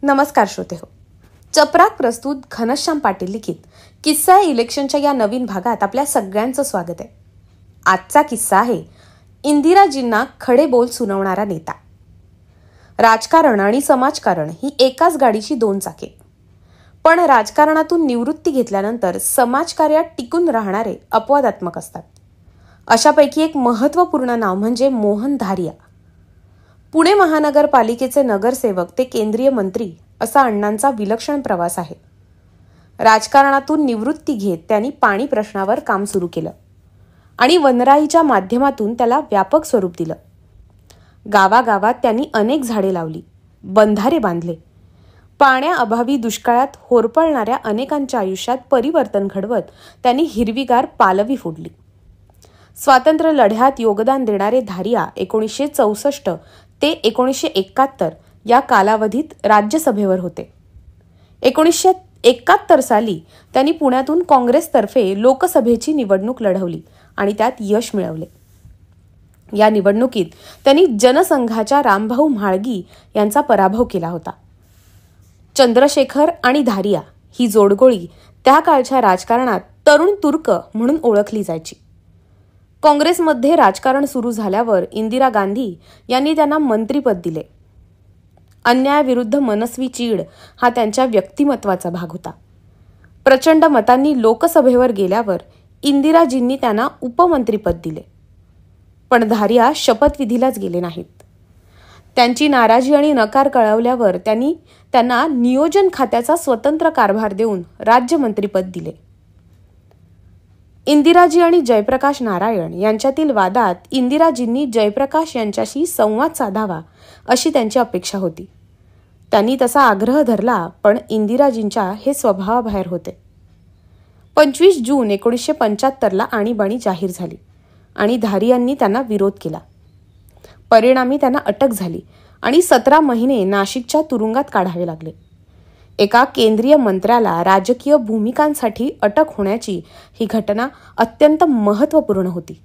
नमस्कार श्रोते हो. चपराक प्रस्तुत घनश्याम पाटील लिखित किस्सा इलेक्शनच्या या नवीन भागात आपल्या सगळ्यांचं स्वागत आहे. आजचा किस्सा आहे इंदिराजींना खडे बोल सुनावणारा नेता. राजकारण आणि समाजकारण ही एकाच गाडीची दोन चाके. पण राजकारणातून निवृत्ती घेतल्यानंतर समाजकार्यात टिकून राहणारे अपवादात्मक असतात. अशापैकी एक महत्त्वपूर्ण नाव म्हणजे मोहन धारिया. पुणे महानगरपालिकेचे नगरसेवक ते केंद्रीय मंत्री असा अण्णांचा विलक्षण प्रवास आहे. राजकारणातून निवृत्ती घेत त्यांनी पाणी प्रश्नावर काम सुरू केलं आणि वनराईच्या माध्यमातून त्याला व्यापक स्वरूप दिलं. गावागावात त्यांनी अनेक झाडे लावली, बंधारे बांधले. पाण्याअभावी दुष्काळात होरपळणाऱ्या अनेकांच्या आयुष्यात परिवर्तन घडवत त्यांनी हिरवीगार पालवी फोडली. स्वातंत्र्य लढ्यात योगदान देणारे धारिया 1964 ते 1971 या कालावधीत राज्यसभेवर होते. 1971 साली त्यांनी पुण्यातून काँग्रेसतर्फे लोकसभेची निवडणूक लढवली आणि त्यात यश मिळवले. या निवडणुकीत त्यांनी जनसंघाच्या रामभाऊ म्हाळगी यांचा पराभव केला होता. चंद्रशेखर आणि धारिया ही जोडगोळी त्या काळच्या राजकारणात तरुण तुर्क म्हणून ओळखली जायची. काँग्रेसमध्ये राजकारण सुरू झाल्यावर इंदिरा गांधी यांनी त्यांना मंत्रीपद दिले. अन्यायाविरुद्ध मनस्वी चीड हा त्यांच्या व्यक्तिमत्वाचा भाग होता. प्रचंड मतांनी लोकसभेवर गेल्यावर इंदिराजींनी त्यांना उपमंत्रीपद दिले. पण धारिया शपथविधीलाच गेले नाहीत. त्यांची नाराजी आणि नकार कळवल्यावर त्यांनी त्यांना नियोजन खात्याचा स्वतंत्र कारभार देऊन राज्यमंत्रीपद दिले. इंदिराजी आणि जयप्रकाश नारायण यांच्यातील वादात इंदिराजींनी जयप्रकाश यांच्याशी संवाद साधावा अशी त्यांची अपेक्षा होती. त्यांनी तसा आग्रह धरला, पण इंदिराजींच्या हे स्वभावाबाहेर होते. 25 जून 1975 आणीबाणी जाहीर झाली आणि धारियांनी त्यांना विरोध केला. परिणामी त्यांना अटक झाली आणि 17 महिने नाशिकच्या तुरुंगात काढावे लागले. एका केंद्रीय मंत्र्याला राजकीय भूमिकांसाठी अटक होण्याची ही घटना अत्यंत महत्त्वपूर्ण होती.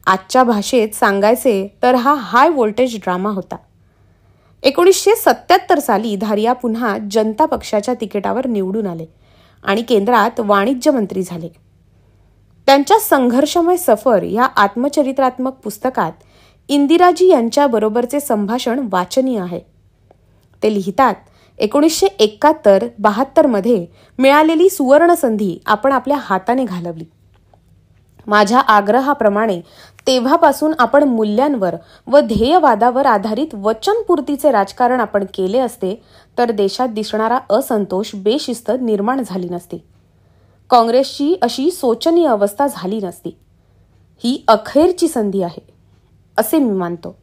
आजच्या भाषेत सांगायचे तर हा हाय व्होल्टेज ड्रामा होता. 1977 साली धारिया पुन्हा जनता पक्षाच्या तिकिटावर निवडून आले आणि केंद्रात वाणिज्य मंत्री झाले. त्यांच्या संघर्षमय सफर या आत्मचरित्रात्मक पुस्तकात इंदिराजी यांच्याबरोबरचे संभाषण वाचनीय आहे. ते लिहितात, 1971-72 मध्ये मिळालेली सुवर्ण संधी आपण आपल्या हाताने घालवली. माझ्या आग्रहाप्रमाणे तेव्हापासून आपण मूल्यांवर व ध्येयवादावर आधारित वचनपूर्तीचे राजकारण आपण केले असते तर देशात दिसणारा असंतोष, बेशिस्त निर्माण झाली नसती. काँग्रेसची अशी शोचनीय अवस्था झाली नसती. ही अखेरची संधी आहे असे मी मानतो.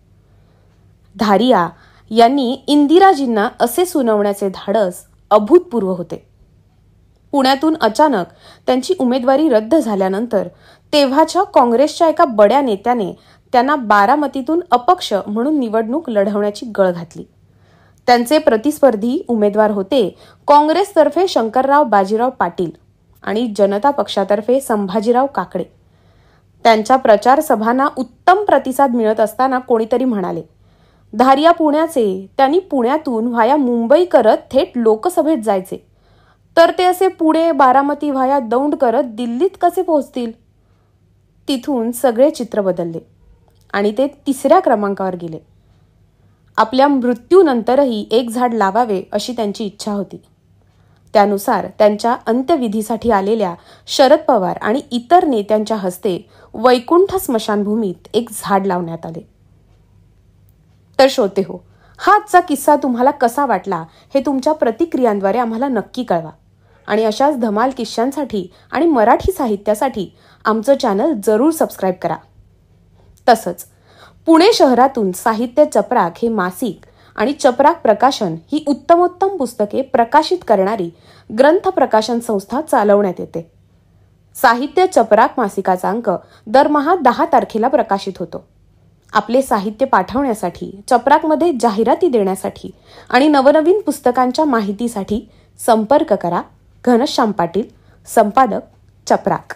धारिया यांनी इंदिराजींना असे सुनावण्याचे धाडस अभूतपूर्व होते. पुण्यातून अचानक त्यांची उमेदवारी रद्द झाल्यानंतर तेव्हाच्या काँग्रेसच्या एका बड्या नेत्याने त्यांना बारामतीतून अपक्ष म्हणून निवडणूक लढवण्याची गळ घातली. त्यांचे प्रतिस्पर्धी उमेदवार होते काँग्रेसतर्फे शंकरराव बाजीराव पाटील आणि जनता पक्षातर्फे संभाजीराव काकडे. त्यांच्या प्रचार सभांना उत्तम प्रतिसाद मिळत असताना कोणीतरी म्हणाले, धारिया पुण्याचे, त्यांनी पुण्यातून व्हाया मुंबई करत थेट लोकसभेत जायचे, तर ते असे पुणे बारामती व्हाया दौंड करत दिल्लीत कसे पोहोचतील? तिथून सगळे चित्र बदलले आणि ते 3ऱ्या क्रमांकावर गेले. आपल्या मृत्यूनंतरही एक झाड लावावे अशी त्यांची इच्छा होती. त्यानुसार त्यांच्या अंत्यविधीसाठी आलेल्या शरद पवार आणि इतर नेत्यांच्या हस्ते वैकुंठ स्मशानभूमीत एक झाड लावण्यात आले. तर श्रोते हो, हा आजचा किस्सा तुम्हाला कसा वाटला हे तुमच्या प्रतिक्रियांद्वारे आम्हाला नक्की कळवा. आणि अशाच धमाल किस्स्यांसाठी आणि मराठी साहित्यासाठी आमचं चॅनल जरूर सबस्क्राईब करा. तसंच पुणे शहरातून साहित्य चपराक हे मासिक आणि चपराक प्रकाशन ही उत्तमोत्तम पुस्तके प्रकाशित करणारी ग्रंथ प्रकाशन संस्था चालवण्यात येते. साहित्य चपराक मासिकाचा अंक दरमहा 10 तारखेला प्रकाशित होतो. आपले साहित्य पाठवण्यासाठी, चपराकमध्ये जाहिराती देण्यासाठी आणि नवनवीन पुस्तकांच्या माहितीसाठी संपर्क करा. घनश्याम पाटील, संपादक, चपराक.